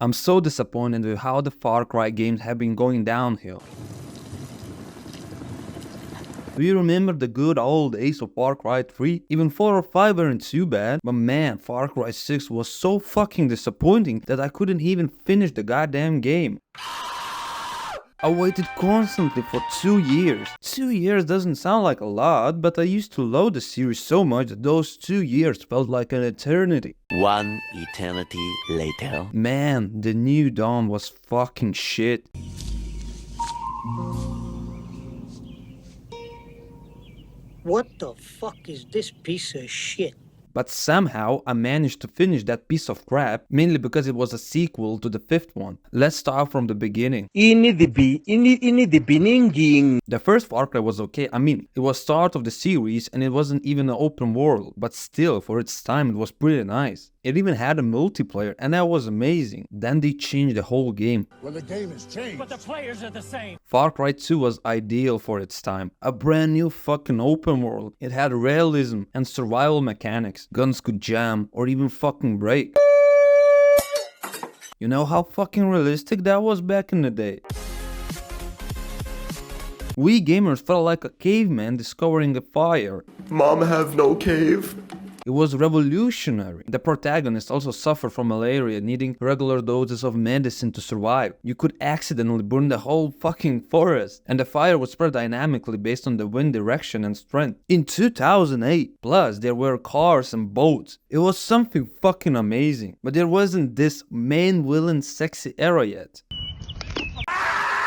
I'm so disappointed with how the Far Cry games have been going downhill. Do you remember the good old days of Far Cry 3? Even 4 or 5 weren't too bad, but man, Far Cry 6 was so fucking disappointing that I couldn't even finish the goddamn game. I waited constantly for 2 years. 2 years doesn't sound like a lot, but I used to love the series so much that those 2 years felt like an eternity. One eternity later. Man, the New Dawn was fucking shit. What the fuck is this piece of shit? But somehow I managed to finish that piece of crap, mainly because it was a sequel to the 5th one. Let's start from the beginning. The beginning. The first Far Cry was okay. I mean, it was start of the series and it wasn't even an open world, but still, for its time, it was pretty nice. It even had a multiplayer and that was amazing. Then they changed the whole game. Well, the game has changed, but the players are the same. Far Cry 2 was ideal for its time. A brand new fucking open world. It had realism and survival mechanics. Guns could jam or even fucking break. You know how fucking realistic that was back in the day? We gamers felt like a caveman discovering a fire. Mom have no cave. It was revolutionary. The protagonist also suffered from malaria, needing regular doses of medicine to survive. You could accidentally burn the whole fucking forest, and the fire would spread dynamically based on the wind direction and strength. In 2008, plus there were cars and boats. It was something fucking amazing. But there wasn't this main villain sexy era yet.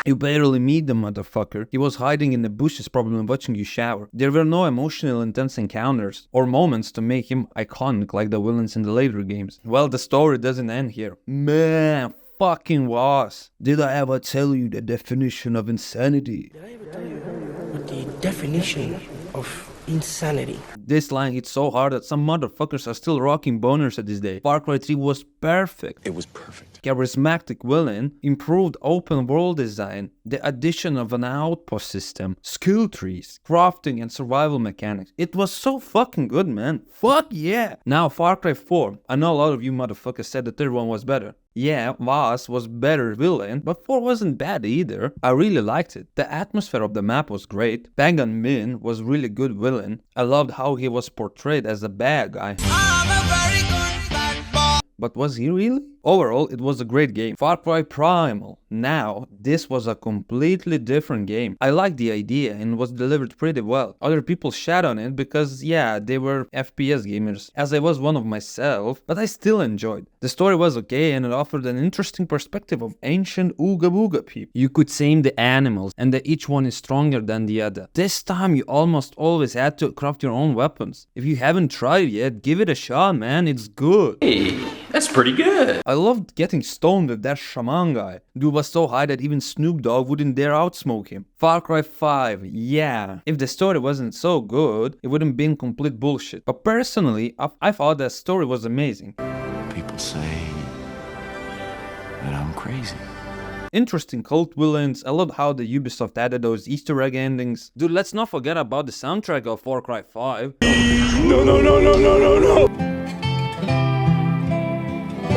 You barely meet the motherfucker. He was hiding in the bushes probably watching you shower. There were no emotional intense encounters or moments to make him iconic like the villains in the later games. Well, the story doesn't end here. Man, fucking was. Did I ever tell you the definition of insanity? Did I ever tell you what the definition of insanity? This line hit so hard that some motherfuckers are still rocking boners at this day. Far Cry 3 was perfect. It was perfect. Charismatic villain, improved open world design, the addition of an outpost system, skill trees, crafting and survival mechanics. It was so fucking good, man. Fuck yeah! Now Far Cry 4. I know a lot of you motherfuckers said the third one was better. Yeah, Vaz was better villain, but 4 wasn't bad either. I really liked it. The atmosphere of the map was great. Bang Min was really good villain. I loved how he was portrayed as a bad guy. But was he really? Overall, it was a great game. Far Cry Primal. Now, this was a completely different game. I liked the idea and was delivered pretty well. Other people shat on it because, yeah, they were FPS gamers, as I was one of myself, but I still enjoyed. The story was okay and it offered an interesting perspective of ancient Ooga Booga people. You could tame the animals and that each one is stronger than the other. This time, you almost always had to craft your own weapons. If you haven't tried it yet, give it a shot, man. It's good. Hey, that's pretty good. I loved getting stoned with that shaman guy. Dude was so high that even Snoop Dogg wouldn't dare outsmoke him. Far Cry 5, yeah. If the story wasn't so good, it wouldn't been complete bullshit. But personally, I thought that story was amazing. People say that I'm crazy. Interesting cult villains. I loved how the Ubisoft added those Easter egg endings. Dude, let's not forget about the soundtrack of Far Cry 5. No.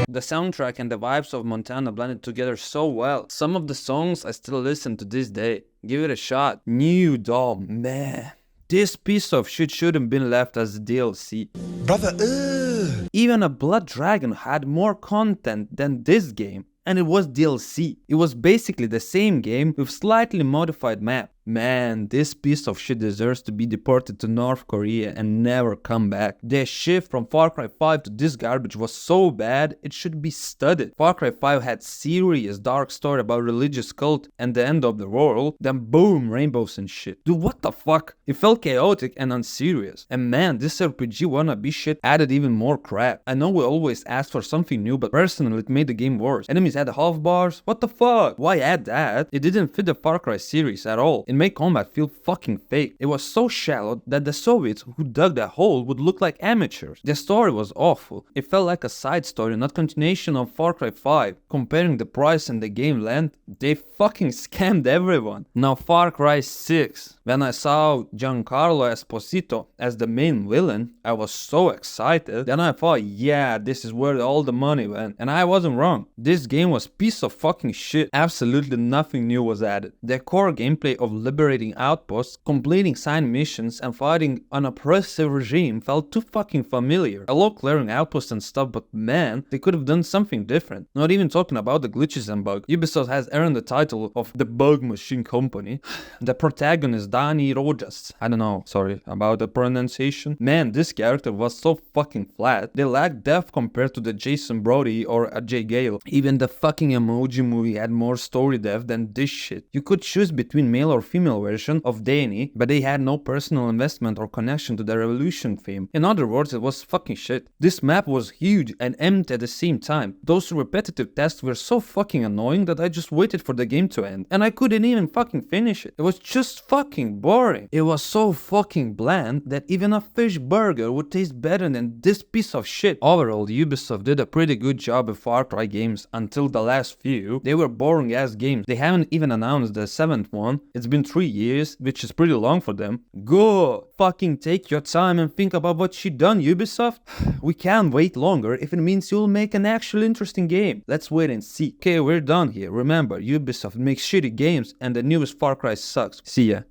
The soundtrack and the vibes of Montana blended together so well. Some of the songs I still listen to this day. Give it a shot. New Dawn, man. This piece of shit shouldn't been left as a DLC. brother. Even a Blood Dragon had more content than this game. And it was DLC. It was basically the same game with slightly modified map. Man, this piece of shit deserves to be deported to North Korea and never come back. The shift from Far Cry 5 to this garbage was so bad, it should be studied. Far Cry 5 had serious dark story about religious cult and the end of the world, then boom, rainbows and shit. Dude, what the fuck? It felt chaotic and unserious. And man, this RPG wannabe shit added even more crap. I know we always ask for something new, but personally it made the game worse. Enemies had half bars? What the fuck? Why add that? It didn't fit the Far Cry series at all. It made combat feel fucking fake. It was so shallow that the Soviets who dug that hole would look like amateurs. The story was awful. It felt like a side story, not continuation of Far Cry 5. Comparing the price and the game length, they fucking scammed everyone. Now Far Cry 6. When I saw Giancarlo Esposito as the main villain, I was so excited. Then I thought, yeah, this is where all the money went. And I wasn't wrong. This game was piece of fucking shit. Absolutely nothing new was added. The core gameplay of liberating outposts, completing side missions, and fighting an oppressive regime felt too fucking familiar. I love clearing outposts and stuff, but man, they could have done something different. Not even talking about the glitches and bugs. Ubisoft has earned the title of the Bug Machine Company. The protagonist, Dani Rojas. I don't know, sorry about the pronunciation. Man, this character was so fucking flat. They lacked depth compared to the Jason Brody or a Jay Gale. Even the fucking Emoji Movie had more story depth than this shit. You could choose between male or female version of Dani, but they had no personal investment or connection to the Revolution theme. In other words, it was fucking shit. This map was huge and empty at the same time. Those repetitive tasks were so fucking annoying that I just waited for the game to end. And I couldn't even fucking finish it. It was just fucking boring. It was so fucking bland that even a fish burger would taste better than this piece of shit. Overall, Ubisoft did a pretty good job with Far Cry games until the last few. They were boring ass games. They haven't even announced the 7th one. It's been 3 years, which is pretty long for them. Go fucking take your time and think about what you done, Ubisoft. We can't wait longer if it means you'll make an actual interesting game. Let's wait and see. Okay, we're done here. Remember, Ubisoft makes shitty games and the newest Far Cry sucks. See ya.